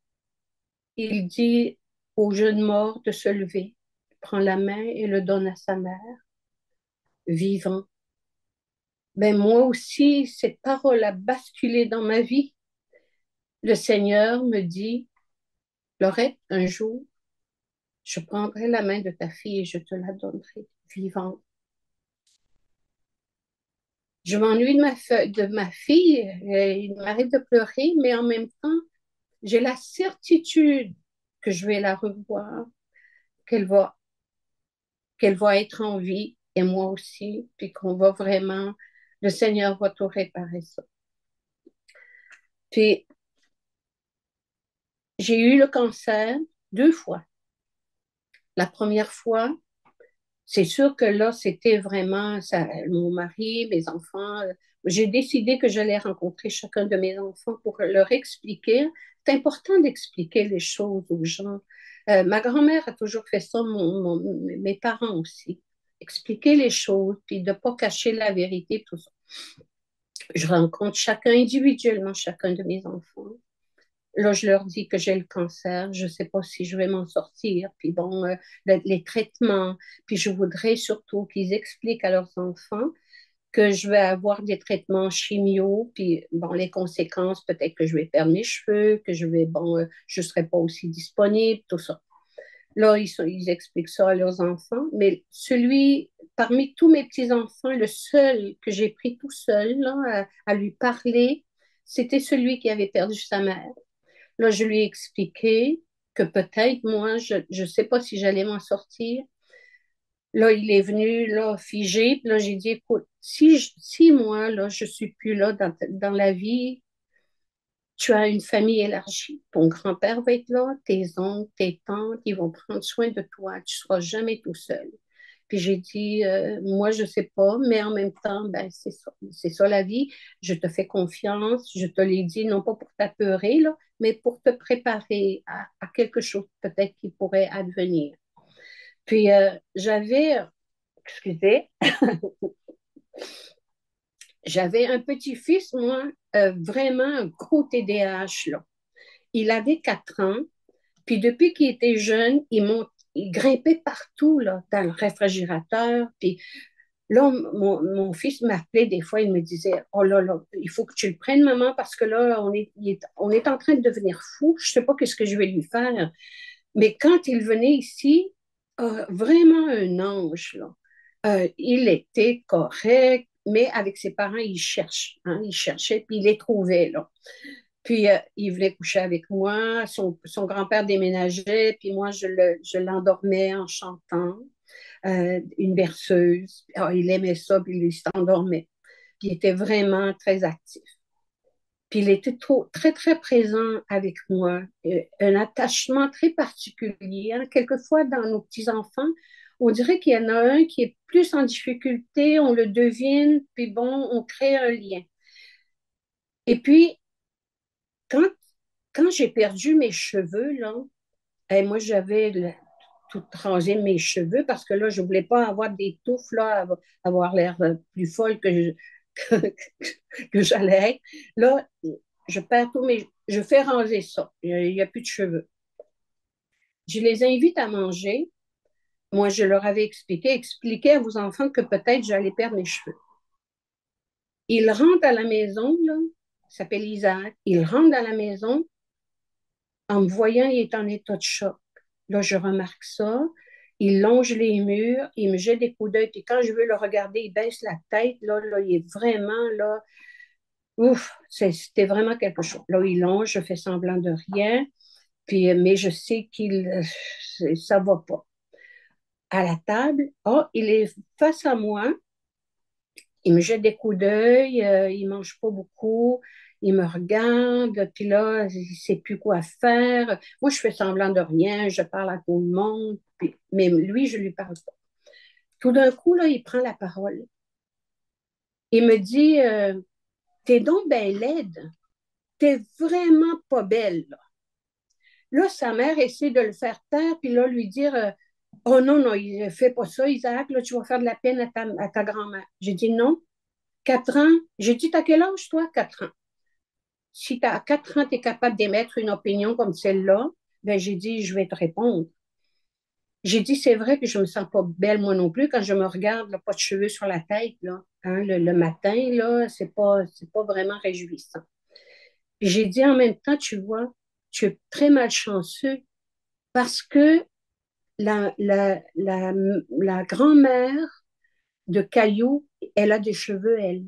il dit au jeune mort de se lever, il prend la main et le donne à sa mère, vivant. Ben moi aussi, cette parole a basculé dans ma vie. Le Seigneur me dit, Laurette, un jour, je prendrai la main de ta fille et je te la donnerai vivante. Je m'ennuie de ma fille, il m'arrive de pleurer, mais en même temps, j'ai la certitude que je vais la revoir, qu'elle va, qu'elle va être en vie, et moi aussi, puis qu'on va vraiment, le Seigneur va tout réparer ça. Puis, j'ai eu le cancer 2 fois. La première fois, C'est sûr que là, c'était vraiment ça, mon mari, mes enfants. J'ai décidé que j'allais rencontrer chacun de mes enfants pour leur expliquer. C'est important d'expliquer les choses aux gens. Ma grand-mère a toujours fait ça, mes parents aussi. Expliquer les choses, puis de ne pas cacher la vérité, tout ça. Je rencontre chacun individuellement, chacun de mes enfants. Là, je leur dis que j'ai le cancer, je ne sais pas si je vais m'en sortir, puis bon, les traitements, puis je voudrais surtout qu'ils expliquent à leurs enfants que je vais avoir des traitements chimio, puis bon, les conséquences, peut-être que je vais perdre mes cheveux, que je vais, bon, je ne serai pas aussi disponible, tout ça. Là, ils expliquent ça à leurs enfants, mais celui, parmi tous mes petits-enfants, le seul que j'ai pris tout seul là, à lui parler, c'était celui qui avait perdu sa mère. Là, je lui ai expliqué que peut-être moi, je ne sais pas si j'allais m'en sortir. Là, il est venu, là, figé. Puis là, j'ai dit, écoute, si moi, là, je suis plus là dans la vie, tu as une famille élargie. Ton grand-père va être là, tes oncles, tes tantes, ils vont prendre soin de toi. Tu seras jamais tout seul. Puis j'ai dit, moi, je sais pas, mais en même temps, ben, c'est ça la vie. Je te fais confiance. Je te l'ai dit, non pas pour t'apeurer, là, mais pour te préparer à quelque chose peut-être qui pourrait advenir. Puis excusez, j'avais un petit-fils, moi, vraiment un gros TDAH, là. Il avait 4 ans, puis depuis qu'il était jeune, il grimpait partout, là, dans le réfrigérateur, puis là, mon fils m'appelait des fois, il me disait, oh là là, il faut que tu le prennes, maman, parce que là, on est en train de devenir fou. Je ne sais pas ce que je vais lui faire. Mais quand il venait ici, vraiment un ange, là. Il était correct, mais avec ses parents, il cherche, hein, il cherchait, puis il les trouvait, là. Puis il venait coucher avec moi, son grand-père déménageait, puis moi, je l'endormais en chantant une berceuse. Ah, il aimait ça, puis il s'endormait. Puis il était vraiment très actif. Puis il était très, très présent avec moi. Un attachement très particulier, hein. Quelquefois, dans nos petits-enfants, on dirait qu'il y en a un qui est plus en difficulté, on le devine, puis bon, on crée un lien. Et puis, quand, quand j'ai perdu mes cheveux, là, moi, tout rasé mes cheveux parce que là, je ne voulais pas avoir des touffes, là, avoir l'air plus folle que, que j'allais être. Là, je perds tous mes. Je fais raser ça. Il n'y a plus de cheveux. Je les invite à manger. Moi, je leur avais expliqué à vos enfants que peut-être j'allais perdre mes cheveux. Ils rentrent à la maison, là, il s'appelle Isaac. Il rentre à la maison en me voyant, il est en état de choc. Là, je remarque ça. Il longe les murs, il me jette des coups d'œil, puis quand je veux le regarder, il baisse la tête. Là, il est vraiment là. Ouf, c'était vraiment quelque chose. Là, il longe, je fais semblant de rien, puis, mais je sais ça va pas. À la table, oh, il est face à moi, il me jette des coups d'œil, il mange pas beaucoup, il me regarde, puis là, il sait plus quoi faire. Moi, je fais semblant de rien, je parle à tout le monde, mais lui, je lui parle pas. Tout d'un coup, là, il prend la parole. Il me dit, t'es donc bien laide, t'es vraiment pas belle, là. Là, sa mère essaie de le faire taire, puis là, lui dire, oh non, non, il ne fait pas ça, Isaac, là, tu vas faire de la peine à ta grand-mère. J'ai dit non, 4 ans. J'ai dit, t'as quel âge, toi? 4 ans. Si à 4 ans, tu es capable d'émettre une opinion comme celle-là, ben, j'ai dit, je vais te répondre. J'ai dit, c'est vrai que je me sens pas belle, moi non plus, quand je me regarde, là, pas de cheveux sur la tête, là, hein, le matin, là, c'est pas vraiment réjouissant. Puis j'ai dit en même temps, tu vois, tu es très malchanceux parce que la grand-mère de Caillou, elle a des cheveux, elle,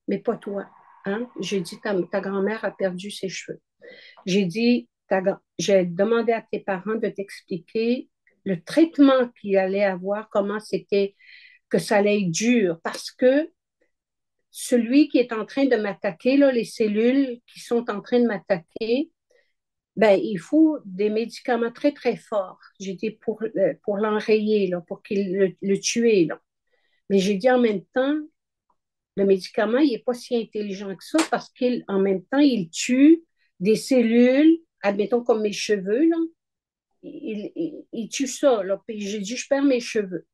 mais pas toi. Hein? J'ai dit, ta grand-mère a perdu ses cheveux. J'ai dit, j'ai demandé à tes parents de t'expliquer le traitement qu'il allait avoir, comment c'était, que ça allait être dur, parce que celui qui est en train de m'attaquer, là, les cellules qui sont en train de m'attaquer, ben, il faut des médicaments très, très forts. J'ai dit pour l'enrayer, là, pour qu'il le tuer, là. Mais j'ai dit en même temps, le médicament, il n'est pas si intelligent que ça parce qu'en même temps, il tue des cellules, admettons comme mes cheveux, là. Il tue ça, là. Puis j'ai dit, je perds mes cheveux.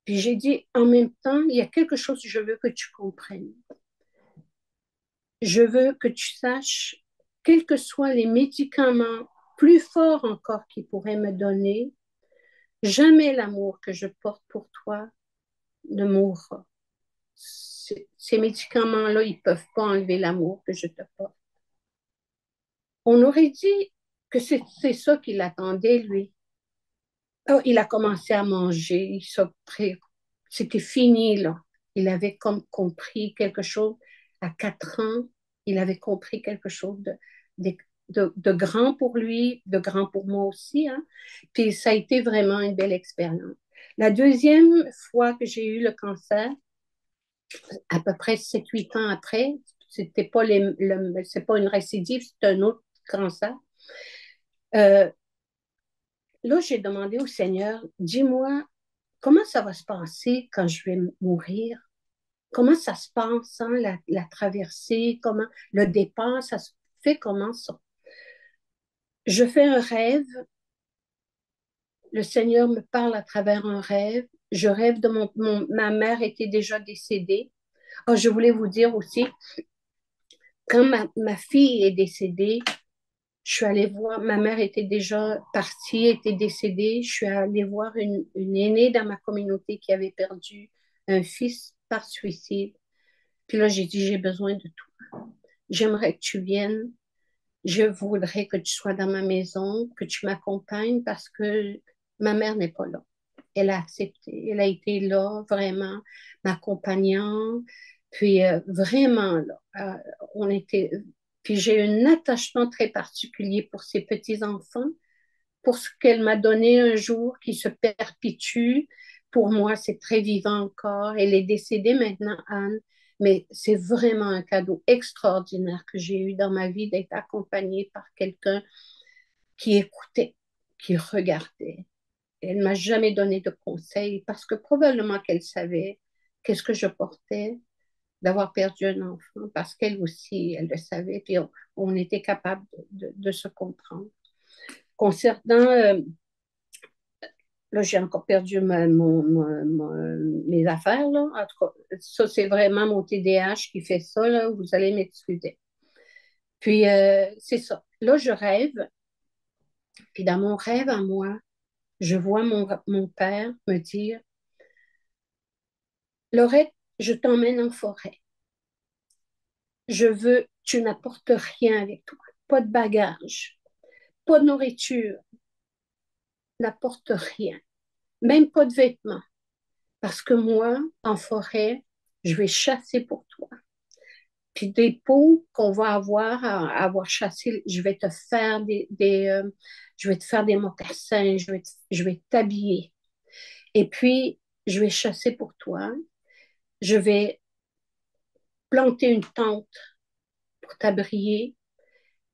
Puis j'ai dit, en même temps, il y a quelque chose que je veux que tu comprennes. Je veux que tu saches, quels que soient les médicaments plus forts encore qu'ils pourraient me donner, jamais l'amour que je porte pour toi ne mourra. Ces médicaments-là, ils ne peuvent pas enlever l'amour que je te porte. On aurait dit que c'est ça qu'il attendait, lui. Oh, il a commencé à manger, c'était fini, là. Il avait comme compris quelque chose. À 4 ans, il avait compris quelque chose de, de grand pour lui, de grand pour moi aussi, hein. Puis ça a été vraiment une belle expérience. La deuxième fois que j'ai eu le cancer, à peu près 7 8 ans après, c'était pas c'est pas une récidive, c'est un autre cancer. Euh, Là, j'ai demandé au Seigneur, dis-moi, comment ça va se passer quand je vais mourir? Comment ça se passe, hein, la traversée? Comment le départ, ça se fait comment ça? Je fais un rêve, le Seigneur me parle à travers un rêve. Je rêve de ma mère était déjà décédée. Oh, je voulais vous dire aussi, quand ma fille est décédée, je suis allée voir, ma mère était déjà partie, était décédée. Je suis allée voir une aînée dans ma communauté qui avait perdu un fils par suicide. Puis là, j'ai dit, j'ai besoin de toi. J'aimerais que tu viennes. Je voudrais que tu sois dans ma maison, que tu m'accompagnes parce que ma mère n'est pas là. Elle a accepté. Elle a été là, vraiment, m'accompagnant. Puis vraiment, là, on était. Puis j'ai un attachement très particulier pour ces petits-enfants, pour ce qu'elle m'a donné un jour qui se perpétue. Pour moi, c'est très vivant encore. Elle est décédée maintenant, Anne, mais c'est vraiment un cadeau extraordinaire que j'ai eu dans ma vie d'être accompagnée par quelqu'un qui écoutait, qui regardait. Elle ne m'a jamais donné de conseils parce que probablement qu'elle savait qu'est-ce que je portais d'avoir perdu un enfant parce qu'elle aussi, elle le savait, puis on était capable de se comprendre. Concernant là, j'ai encore perdu mes affaires, là. En tout cas, ça, c'est vraiment mon TDAH qui fait ça, là. Vous allez m'excuser. Puis, c'est ça. Là, je rêve. Puis, dans mon rêve à moi, je vois mon père me dire, Laurette, je t'emmène en forêt. Tu n'apportes rien avec toi. Pas de bagages, pas de nourriture, n'apporte rien. Même pas de vêtements. Parce que moi, en forêt, je vais chasser pour toi. Puis des peaux qu'on va avoir à avoir chassé, je vais te faire des mocassins, je vais t'habiller. Et puis, je vais chasser pour toi. Je vais planter une tente pour t'abrier.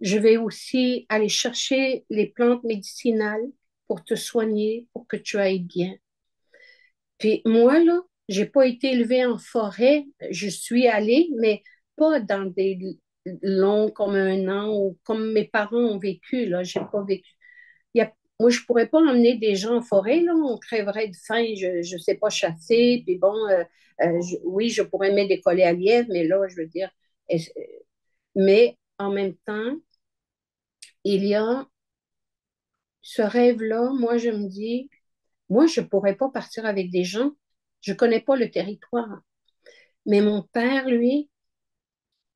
Je vais aussi aller chercher les plantes médicinales pour te soigner, pour que tu ailles bien. Puis moi, là, j'ai pas été élevée en forêt. Je suis allée, mais pas dans des longs comme un an ou comme mes parents ont vécu, là. J'ai pas vécu. Moi, je pourrais pas emmener des gens en forêt, là. On crèverait de faim. Je sais pas chasser. Puis bon, oui, je pourrais mettre des collets à lièvre, mais là, je veux dire. Mais en même temps, il y a ce rêve-là. Moi, je me dis, moi, je pourrais pas partir avec des gens. Je connais pas le territoire. Mais mon père, lui,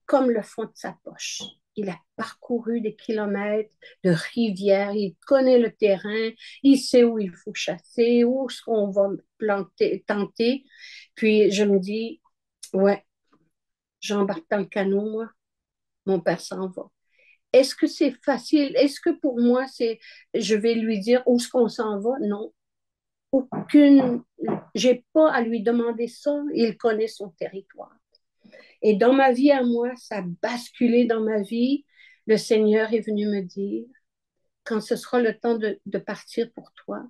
comme le fond de sa poche, il a parcouru des kilomètres de rivières, il connaît le terrain, il sait où il faut chasser, où est-ce qu'on va tenter. Puis je me dis, ouais, j'embarque dans le canot, moi, mon père s'en va. Est-ce que c'est facile? Est-ce que pour moi, je vais lui dire où est-ce qu'on s'en va? Non. Aucune, j'ai pas à lui demander ça. Il connaît son territoire. Et dans ma vie à moi, ça a basculé dans ma vie. Le Seigneur est venu me dire, quand ce sera le temps de partir pour toi,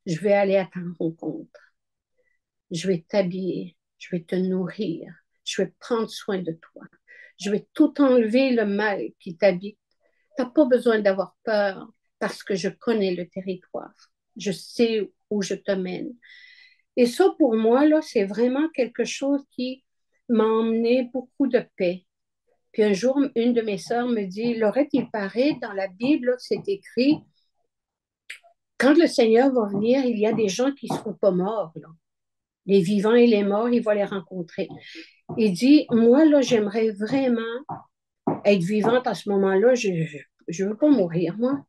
je vais aller à ta rencontre. Je vais t'habiller, je vais te nourrir, je vais prendre soin de toi. Je vais tout enlever le mal qui t'habite. Tu n'as pas besoin d'avoir peur parce que je connais le territoire. Je sais où je te mène. Et ça, pour moi, là, c'est vraiment quelque chose qui m'a emmené beaucoup de paix. Puis un jour, une de mes sœurs me dit, Laurette, il paraît dans la Bible, c'est écrit, quand le Seigneur va venir, il y a des gens qui ne seront pas morts, là. Les vivants et les morts, il va les rencontrer. Il dit, moi, là, j'aimerais vraiment être vivante à ce moment-là. Je ne veux pas mourir, moi.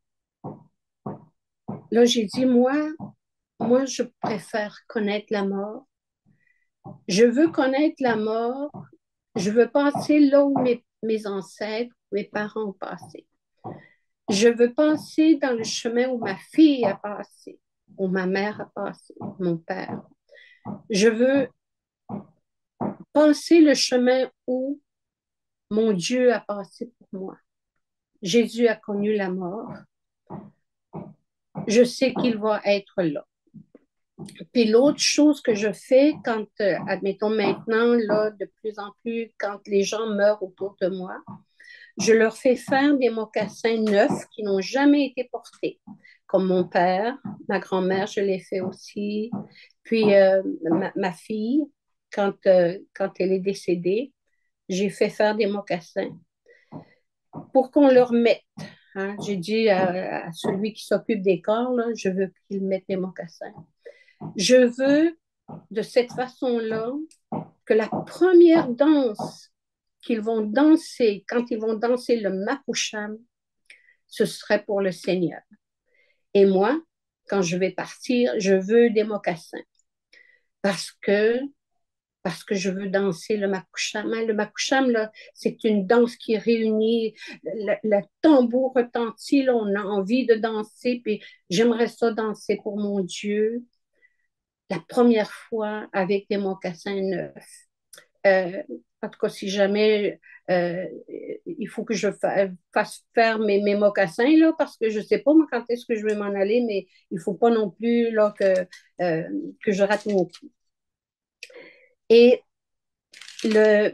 Là, j'ai dit, moi, je préfère connaître la mort. Je veux connaître la mort. Je veux passer là où mes ancêtres, mes parents ont passé. Je veux passer dans le chemin où ma fille a passé, où ma mère a passé, mon père. Je veux passer le chemin où mon Dieu a passé pour moi. Jésus a connu la mort. Je sais qu'il va être là. Puis l'autre chose que je fais quand, admettons maintenant, là, de plus en plus, quand les gens meurent autour de moi, je leur fais faire des mocassins neufs qui n'ont jamais été portés. Comme mon père, ma grand-mère, je l'ai fait aussi. Puis ma fille, quand elle est décédée, j'ai fait faire des mocassins pour qu'on leur mette. Hein. J'ai dit à celui qui s'occupe des corps, là, je veux qu'il mette des mocassins. Je veux, de cette façon-là, que la première danse qu'ils vont danser, quand ils vont danser le Makusham, ce serait pour le Seigneur. Et moi, quand je vais partir, je veux des mocassins parce que, parce que je veux danser le Makusham. Le Makusham, là, c'est une danse qui réunit, le tambour retentit, là, on a envie de danser, puis j'aimerais ça danser pour mon Dieu la première fois avec des mocassins neufs. Euh, en tout cas, si jamais il faut que je fasse faire mes mocassins, là, parce que je ne sais pas moi, quand est-ce que je vais m'en aller, mais il ne faut pas non plus là, que je rate mon coup. Et le.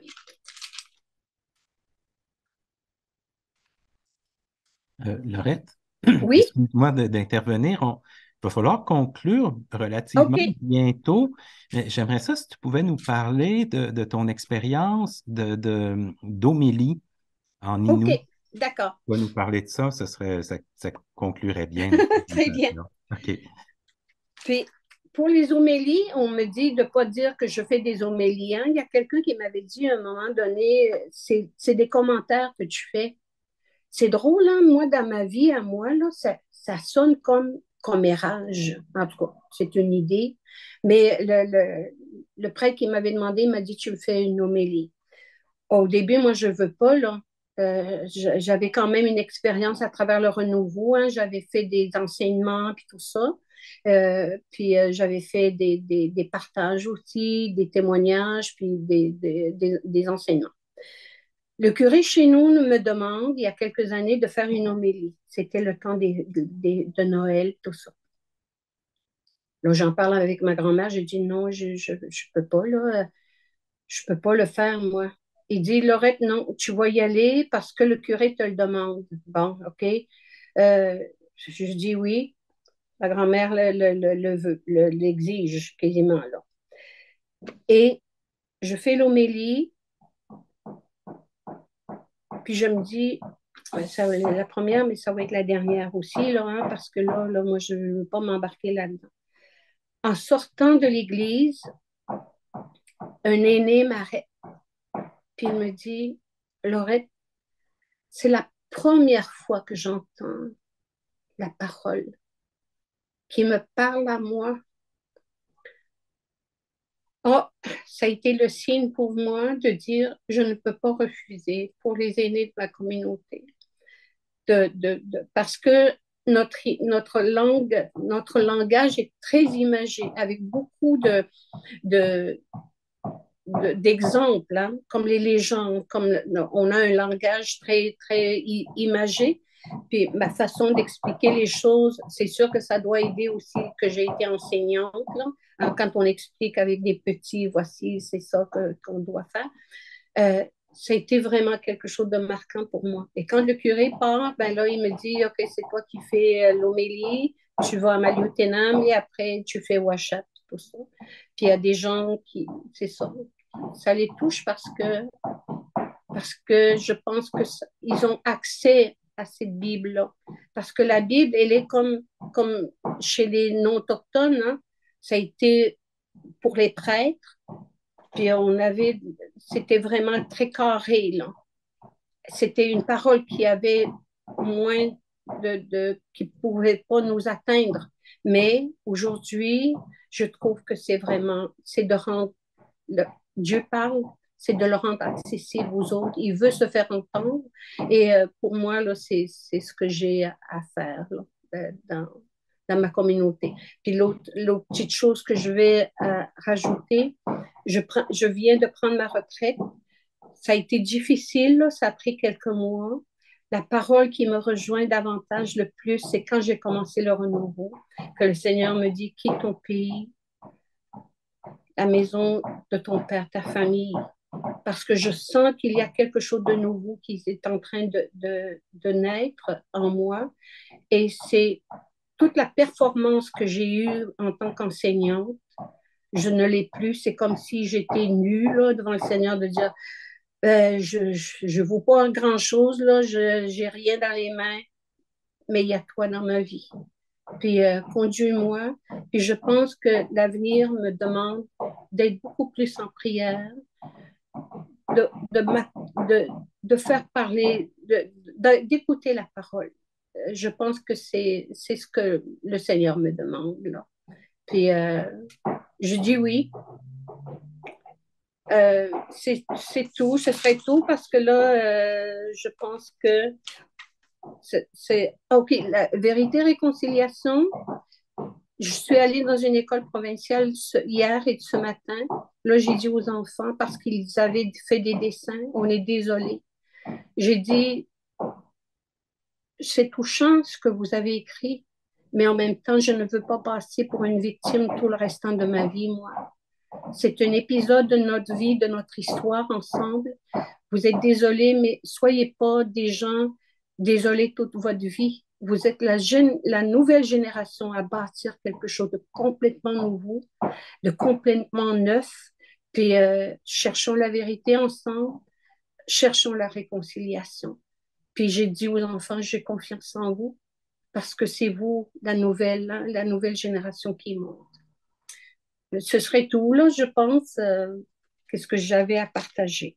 Laurette, Oui, excuse-moi d'intervenir. Il va falloir conclure relativement OK, bientôt. Mais j'aimerais ça si tu pouvais nous parler de ton expérience d'homélie en OK, Inou. d'accord. Tu vas nous parler de ça, ça conclurait bien notre Très bien. conversation. OK. Puis, pour les homélies, on me dit de ne pas dire que je fais des homélies. Hein. Il y a quelqu'un qui m'avait dit à un moment donné, c'est des commentaires que tu fais. C'est drôle, hein? Moi, dans ma vie, à moi, là, ça sonne comme commérage. En tout cas, c'est une idée. Mais le prêtre qui m'avait demandé, il m'a dit, tu me fais une homélie. Au début, moi, je ne veux pas, là. J'avais quand même une expérience à travers le renouveau. Hein. J'avais fait des enseignements, puis tout ça. Puis j'avais fait des partages aussi, des témoignages, puis des enseignements. Le curé chez nous me demande, il y a quelques années, de faire une homélie. C'était le temps de Noël, tout ça. Là, j'en parle avec ma grand-mère, j'ai dit non, je peux pas, là, je peux pas le faire, moi. Il dit, Laurette, non, tu vas y aller parce que le curé te le demande. Bon, OK. Je dis oui. La grand-mère le veut, l'exige quasiment, là. Et je fais l'homélie, puis je me dis, ouais, ça va être la première, mais ça va être la dernière aussi, là, hein, parce que là, moi, je ne veux pas m'embarquer là-dedans. En sortant de l'église, un aîné m'arrête, puis il me dit, Laurette, c'est la première fois que j'entends la parole qui me parle à moi. Oh, ça a été le signe pour moi de dire, je ne peux pas refuser pour les aînés de ma communauté. Parce que notre langue, notre langage est très imagé, avec beaucoup de, d'exemples, hein, comme les légendes, comme on a un langage très, très imagé. Puis ma façon d'expliquer les choses, c'est sûr que ça doit aider aussi que j'ai été enseignante. Là. Hein, quand on explique avec des petits, voici, c'est ça qu'on doit faire. Ça a été vraiment quelque chose de marquant pour moi. Et quand le curé part, ben là, il me dit, OK, c'est toi qui fais l'homélie, tu vas à Maliotenam et après, tu fais Washat, tout ça. Puis il y a des gens qui, c'est ça les touche parce que je pense qu'ils ont accès à cette Bible-là. Parce que la Bible, elle est comme chez les non-autochtones, hein, ça a été pour les prêtres, puis c'était vraiment très carré, là. C'était une parole qui avait moins qui ne pouvait pas nous atteindre. Mais aujourd'hui, je trouve que c'est de rendre, Dieu parle, c'est de le rendre accessible aux autres. Il veut se faire entendre. Et pour moi, là, c'est ce que j'ai à faire là, dans ma communauté. Puis l'autre petite chose que je vais rajouter, je viens de prendre ma retraite. Ça a été difficile, là, ça a pris quelques mois. La parole qui me rejoint davantage le plus, c'est quand j'ai commencé le renouveau, que le Seigneur me dit, quitte ton pays, la maison de ton père, ta famille, parce que je sens qu'il y a quelque chose de nouveau qui est en train de naître en moi. Et c'est toute la performance que j'ai eue en tant qu'enseignante, je ne l'ai plus. C'est comme si j'étais nue là, devant le Seigneur de dire, je ne vaux pas grand-chose, là, je n'ai rien dans les mains, mais il y a toi dans ma vie. Puis conduis-moi. Puis je pense que l'avenir me demande d'être beaucoup plus en prière, de, de, de, de faire parler, d'écouter la parole. Je pense que c'est ce que le Seigneur me demande. Là. Puis je dis oui. C'est tout, ce serait tout parce que là, je pense que OK, la vérité réconciliation. Je suis allée dans une école provinciale hier et ce matin. Là, j'ai dit aux enfants, parce qu'ils avaient fait des dessins, on est désolé. J'ai dit, c'est touchant ce que vous avez écrit, mais en même temps, je ne veux pas passer pour une victime tout le restant de ma vie, moi. C'est un épisode de notre vie, de notre histoire ensemble. Vous êtes désolés, mais soyez pas des gens désolés toute votre vie. Vous êtes la nouvelle génération à bâtir quelque chose de complètement nouveau, de complètement neuf. Puis cherchons la vérité ensemble, cherchons la réconciliation. Puis j'ai dit aux enfants, j'ai confiance en vous parce que c'est vous, la nouvelle génération qui monte. Ce serait tout, là, je pense, qu'est-ce que j'avais à partager.